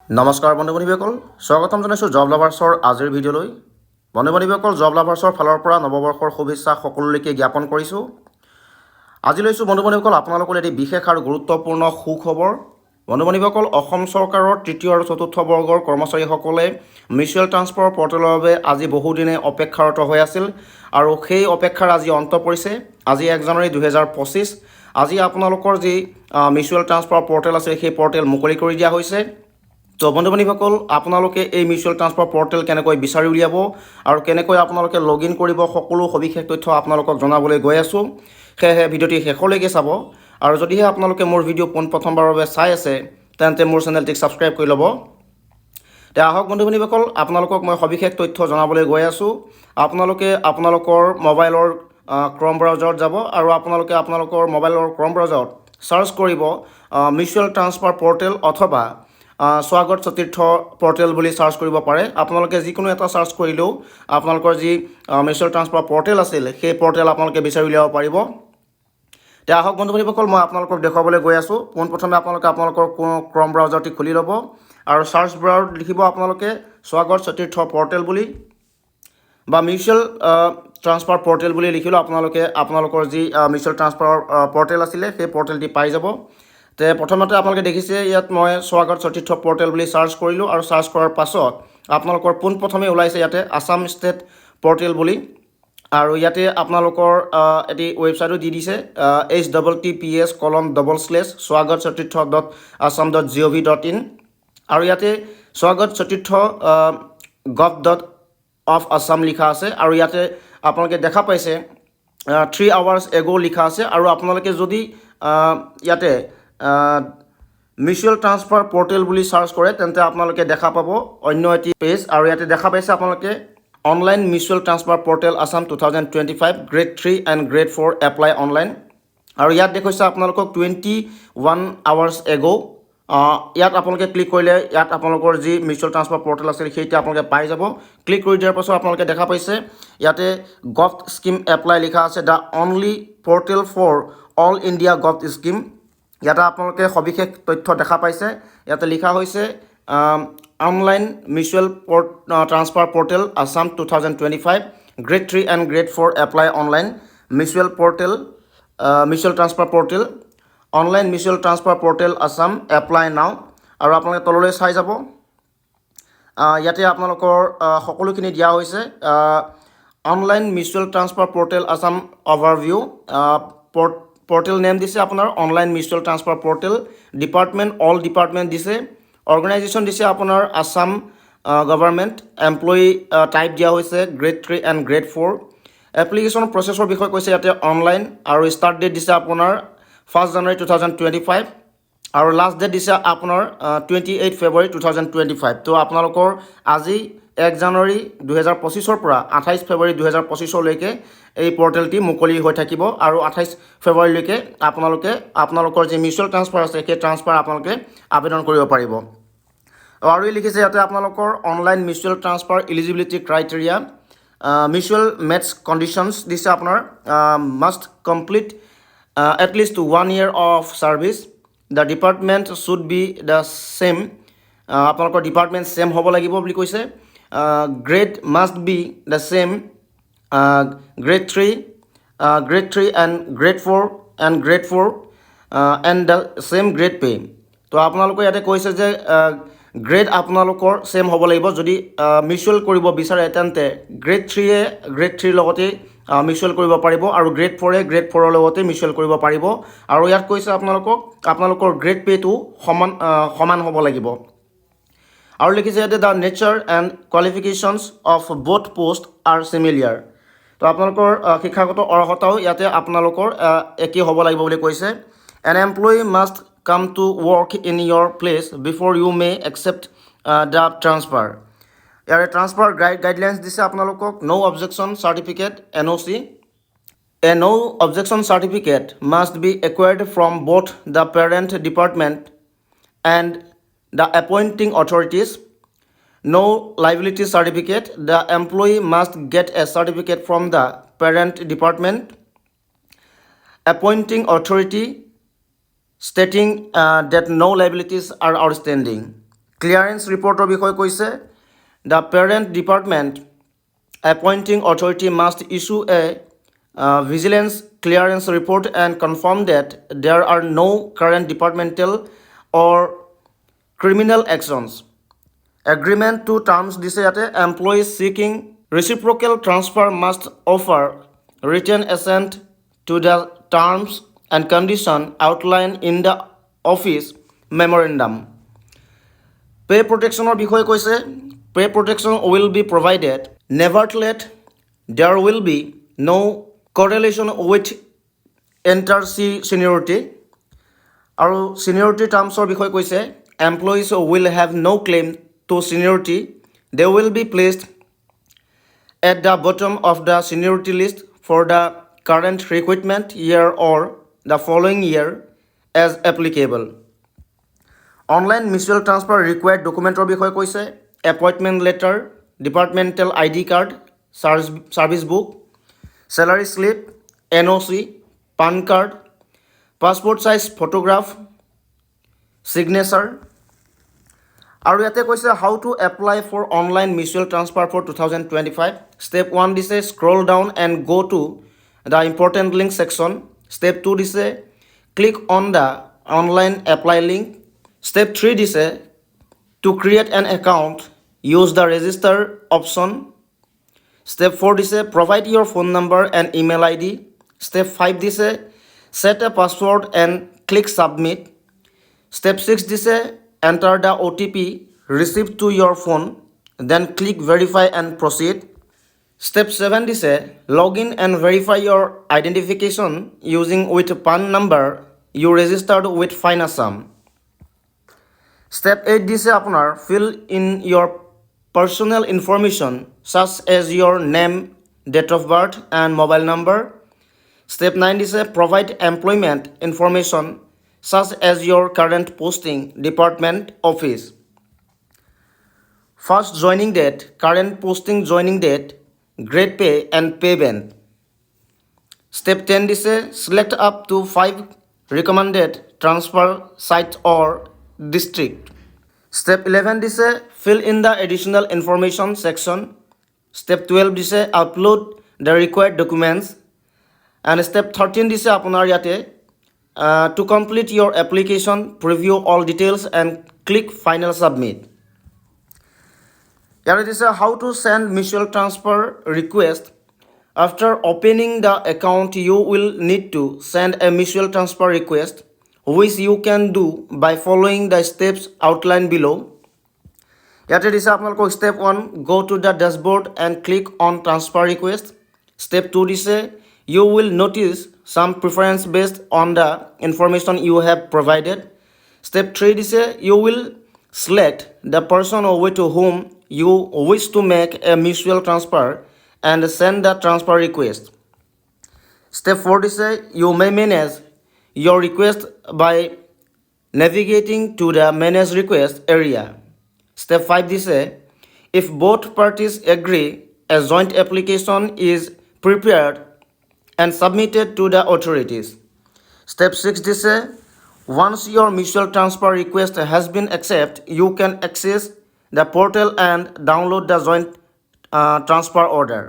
নমস্কাৰ বন্ধু-বান্ধৱীসকল, স্বাগতম জনাইছোঁ জব লাভাৰ্ছৰ আজিৰ ভিডিঅ'লৈ। বন্ধু-বান্ধৱীসকল, জব লাভাৰ্ছৰ ফালৰ পৰা নৱবৰ্ষৰ শুভেচ্ছা সকলোলৈকে জ্ঞাপন কৰিছোঁ। আজি লৈছোঁ বন্ধু-বান্ধৱীসকল আপোনালোকৰ এটি বিশেষ আৰু গুৰুত্বপূৰ্ণ সুখবৰ। বন্ধু-বান্ধৱীসকল, অসম চৰকাৰৰ তৃতীয় আৰু চতুৰ্থ বৰ্গৰ কৰ্মচাৰীসকলে মিউচুৱেল ট্ৰান্সফাৰ পৰ্টেলৰ বাবে আজি বহুদিনে অপেক্ষাৰত হৈ আছিল আৰু সেই অপেক্ষাৰ আজি অন্ত পৰিছে। আজি 1 জানুৱাৰী 2025। আজি আপোনালোকৰ যি মিউচুৱেল ট্ৰান্সফাৰ পৰ্টেল আছে সেই পৰ্টেল মুকলি কৰি দিয়া হৈছে। তো বন্ধু-বান্ধৱীসকল, আপোনালোকে এই মিউচুৱেল ট্ৰান্সফাৰ পৰ্টেল কেনেকৈ বিচাৰি উলিয়াব আৰু কেনেকৈ আপোনালোকে লগ ইন কৰিব সকলো সবিশেষ তথ্য আপোনালোকক জনাবলৈ গৈ আছোঁ। সেয়েহে ভিডিঅ'টি শেষলৈকে চাব আৰু যদিহে আপোনালোকে মোৰ ভিডিঅ' পোনপ্ৰথমবাৰৰ বাবে চাই আছে তেন্তে মোৰ চেনেলটিক ছাবস্ক্ৰাইব কৰি ল'ব। তে আহক বন্ধু-বান্ধৱীসকল, আপোনালোকক মই সবিশেষ তথ্য জনাবলৈ গৈ আছোঁ। আপোনালোকে আপোনালোকৰ মোবাইলৰ ক্ৰম ব্ৰাউজাৰত যাব আৰু আপোনালোকে আপোনালোকৰ মোবাইলৰ ক্ৰম ব্ৰাউজাৰত চাৰ্চ কৰিব মিউচুৱেল ট্ৰান্সফাৰ পৰ্টেল অথবা স্বাগত সতীৰ্থ পৰ্টেল বুলি চাৰ্চ কৰিব পাৰে। আপোনালোকে যিকোনো এটা চাৰ্চ কৰিলেও আপোনালোকৰ যি মিউচুৱেল ট্ৰান্সফাৰ পৰ্টেল আছিল সেই পৰ্টেল আপোনালোকে বিচাৰি উলিয়াব পাৰিব। তে আহক বন্ধু-বান্ধৱীসকল, মই আপোনালোকক দেখুৱাবলৈ গৈ আছোঁ। পোনপ্ৰথমে আপোনালোকে আপোনালোকৰ ক্ৰম ব্ৰাউজাৰটি খুলি ল'ব আৰু চাৰ্চ বাৰত লিখিব আপোনালোকে স্বাগত সতীৰ্থ পৰ্টেল বুলি বা মিউচুৱেল ট্ৰান্সফাৰ পৰ্টেল বুলি লিখিলেও আপোনালোকে আপোনালোকৰ যি মিউচুৱেল ট্ৰান্সফাৰ পৰ্টেল আছিলে সেই পৰ্টেলটি পাই যাব। তে প্ৰথমতে আপোনালোকে দেখিছে ইয়াত মই স্বাগত সতীৰ্থ পৰ্টেল বুলি চাৰ্চ কৰিলোঁ আৰু চাৰ্চ কৰাৰ পাছত আপোনালোকৰ পোনপ্ৰথমে ওলাইছে ইয়াতে আছাম ষ্টেট পৰ্টেল বুলি আৰু ইয়াতে আপোনালোকৰ এটি ৱেবছাইটো দি দিছে https://swagatsatitha.assam.gov.in আৰু ইয়াতে স্বাগত সতীৰ্থ gov.of/assam লিখা আছে আৰু ইয়াতে আপোনালোকে দেখা পাইছে 3 hours ago লিখা আছে আৰু আপোনালোকে যদি ইয়াতে মিউচুৱেল ট্ৰান্সফাৰ পৰ্টেল বুলি চাৰ্চ কৰে তেন্তে আপোনালোকে দেখা পাব অন্য এটি পেজ আৰু ইয়াতে দেখা পাইছে আপোনালোকে online mutual transfer portal Assam 2025 grade 3 and grade 4 apply online আৰু ইয়াত দেখুৱাইছে আপোনালোকক 21 hours ago। ইয়াত আপোনালোকে ক্লিক কৰিলে ইয়াত আপোনালোকৰ যি মিউচুৱেল ট্ৰান্সফাৰ পৰ্টেল আছিল সেইটো আপোনালোকে পাই যাব। ক্লিক কৰি দিয়াৰ পাছত আপোনালোকে দেখা পাইছে ইয়াতে গভ স্কিম এপ্লাই লিখা আছে, the only portal for all India gov scheme. ইয়াতে আপোনালোকে সবিশেষ তথ্য দেখা পাইছে। ইয়াতে লিখা হৈছে online mutual transfer portal Assam 2025 grade 3 and grade 4 apply online mutual transfer portal online mutual transfer portal Assam apply now আৰু আপোনালোকে তললৈ চাই যাব। ইয়াতে আপোনালোকৰ সকলোখিনি দিয়া হৈছে। Online mutual transfer portal Assam overview, portal name দিছে আপোনাৰ online mutual transfer portal, department all department দিছে, অৰ্গেনাইজেশ্যন দিছে আপোনাৰ আছাম গভৰ্ণমেণ্ট, এমপ্লয়ী টাইপ দিয়া হৈছে grade 3 and grade 4, application processor বিষয়ে কৈছে ইয়াতে অনলাইন আৰু ষ্টাৰ্ট ডেট দিছে আপোনাৰ 1 January 2025 আৰু লাষ্ট ডেট দিছে আপোনাৰ 28 February 2025। তো আপোনালোকৰ আজি 1 জানুৱাৰী 2025ৰ পৰা 28 February 2025লৈকে এই পৰ্টেলটি মুকলি হৈ থাকিব আৰু 28 ফেব্ৰুৱাৰীলৈকে আপোনালোকৰ যি মিউচুৱেল ট্ৰান্সফাৰ আছে সেই ট্ৰান্সফাৰ আপোনালোকে আবেদন কৰিব পাৰিব। আৰু লিখিছে ইয়াতে আপোনালোকৰ online mutual transfer eligibility criteria, mutual mates conditions দিছে আপোনাৰ must complete at least 1 year of service, the department should be the same, আপোনালোকৰ ডিপাৰ্টমেণ্ট ছেম হ'ব লাগিব বুলি কৈছে, grade must be the same, grade 3 and grade 4 and grade 4 and the same grade pay। তো আপোনালোকে ইয়াতে কৈছে যে গ্ৰেড আপোনালোকৰ ছেম হ'ব লাগিব। যদি মিউচুৱেল কৰিব বিচাৰে তেন্তে গ্ৰেড 3-এ গ্ৰেড 3 লগতে মিউচুৱেল কৰিব পাৰিব আৰু গ্ৰেড 4-এ গ্ৰেড 4-ৰ লগতে মিউচুৱেল কৰিব পাৰিব। আৰু ইয়াত কৈছে আপোনালোকৰ গ্ৰেড পে'টো সমান হ'ব লাগিব। আৰু লিখিছে ইয়াতে the nature and qualifications of both post are similar. তো আপোনালোকৰ শিক্ষাগত অৰ্হতাও ইয়াতে আপোনালোকৰ একেই হ'ব লাগিব বুলি কৈছে। An employee must come to work in your place before you may accept the transfer. ইয়াৰে ট্ৰান্সফাৰ গাইডলাইন্স দিছে আপোনালোকক no objection certificate NOC, a no objection certificate must be acquired from both the parent department and the appointing authorities. No liability certificate, the employee must get a certificate from the parent department, appointing authority stating that no liabilities are outstanding. Clearance ৰিপৰ্টৰ বিষয়ে কৈছে the parent department appointing authority must issue a vigilance clearance report and confirm that there are no current departmental or criminal actions. Agreement to terms দিছে ইয়াতে employees seeking reciprocal transfer must offer written assent to the terms and condition outlined in the office memorandum. Pay protectionৰ বিষয়ে কৈছে pay protection will be provided. Nevertheless, there will be no correlation with enter seniority. আৰু seniority termsৰ বিষয়ে কৈছে employees will have no claim to seniority. They will be placed at the bottom of the seniority list for the current recruitment year or the following year as applicable. Online mutual transfer required documentor বিষয়ে কৈছে appointment letter, departmental ID card, service book, salary slip, NOC, PAN card, passport size photograph, signature. আৰু ইয়াতে কৈছে how to apply for online mutual transfer for 2025. Step 1 দিছে scroll down and go to the important link section. Step 2 দিছে click on the online apply link. Step 3 দিছে to create an account, use the register option. Step 4 দিছে provide your phone number and email ID. Step 5 দিছে set a password and click submit. Step 6 দিছে enter the OTP received to your phone, then click verify and proceed. Step 7 দিছে log in and verify your identification using with PAN number you registered with Fine Assam. Step 8 দিছে আপোনাৰ fill in your personal information such as your name, date of birth and mobile number. Step 9 দিছে provide employment information such as your current posting, department, office. First joining date, current posting joining date, grade pay and pay band. Step 10 দিছে select up to 5 recommended transfer sites or district. Step 11 দিছে fill in the additional information section. Step 12 দিছে upload the required documents. And step 13 দিছে আপোনাৰ ইয়াতে to complete your application, preview all details and click final submit. Here it is how to send mutual transfer request. After opening the account, you will need to send a mutual transfer request, which you can do by following the steps outlined below. Here it is step 1, go to the dashboard and click on transfer request. Step 2 is you will notice some preference based on the information you have provided. Step 3 is you will select the person to whom you wish to make a mutual transfer and send the transfer request. Step 4 is you may manage your request by navigating to the manage request area. Step 5 is if both parties agree, a joint application is prepared and submitted to the authorities. Step 6 is once your mutual transfer request has been accepted, you can access the portal and download the joint transfer order.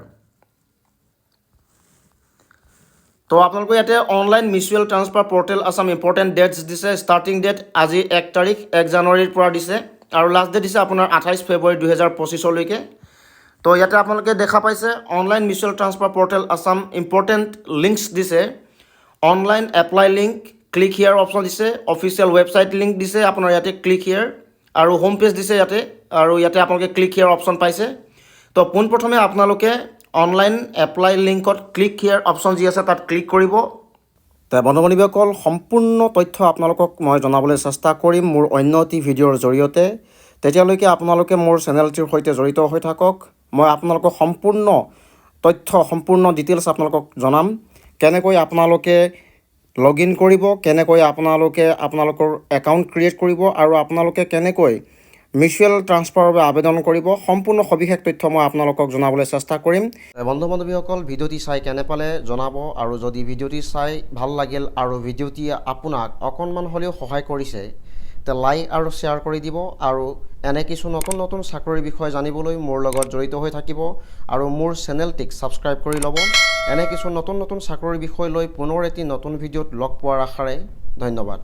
তো আপোনালোকে ইয়াতে online mutual transfer portal Assam important that's দিছে starting date আজি 1 তাৰিখ 1 জানুৱাৰীৰ পৰা দিছে আৰু লাষ্ট ডেট দিছে আপোনাৰ 28 ফেব্ৰুৱাৰী 2025 লৈকে তো ইয়াতে আপোনালোকে দেখা পাইছে online mutual transfer portal Assam important links দিছে অনলাইন এপ্লাই লিংক ক্লিক হিয়াৰ অপশ্যন দিছে অফিচিয়েল ৱেবছাইট লিংক দিছে আপোনাৰ ইয়াতে ক্লিক হিয়াৰ আৰু হোম পেজ দিছে ইয়াতে আৰু ইয়াতে আপোনালোকে ক্লিক হিয়াৰ অপশ্যন পাইছে তো পোনপ্ৰথমে আপোনালোকে অনলাইন এপ্লাই লিংকত ক্লিক হিয়াৰ অপশ্যন যি আছে তাত ক্লিক কৰিব তো বন্ধু বান্ধৱীসকল সম্পূৰ্ণ তথ্য আপোনালোকক মই জনাবলৈ চেষ্টা কৰিম মোৰ অন্য এটি ভিডিঅ'ৰ জৰিয়তে তেতিয়ালৈকে আপোনালোকে মোৰ চেনেলটিৰ সৈতে জড়িত হৈ থাকক মই আপোনালোকক সম্পূৰ্ণ তথ্য সম্পূৰ্ণ ডিটেইলছ আপোনালোকক জনাম কেনেকৈ আপোনালোকে লগ ইন কৰিব কেনেকৈ আপোনালোকে আপোনালোকৰ একাউণ্ট ক্ৰিয়েট কৰিব আৰু আপোনালোকে কেনেকৈ মিউচুৱেল ট্ৰান্সফাৰৰ বাবে আবেদন কৰিব সম্পূৰ্ণ সবিশেষ তথ্য মই আপোনালোকক জনাবলৈ চেষ্টা কৰিম বন্ধু বান্ধৱীসকল ভিডিঅ'টি চাই কেনে পালে জনাব আৰু যদি ভিডিঅ'টি চাই ভাল লাগিল আৰু ভিডিঅ'টি আপোনাক অকণমান হ'লেও সহায় কৰিছে তে লাইক আৰু শ্বেয়াৰ কৰি দিব আৰু এনে কিছু নতুন নতুন চাকৰিৰ বিষয়ে জানিবলৈ মোৰ লগত জড়িত হৈ থাকিব আৰু মোৰ চেনেলটিক সাবস্ক্ৰাইব কৰি ল'ব। এনে কিছু নতুন নতুন চাকৰিৰ বিষয় লৈ পুনৰ এটি নতুন ভিডিঅ'ত লগ পোৱাৰ আশাৰে ধন্যবাদ।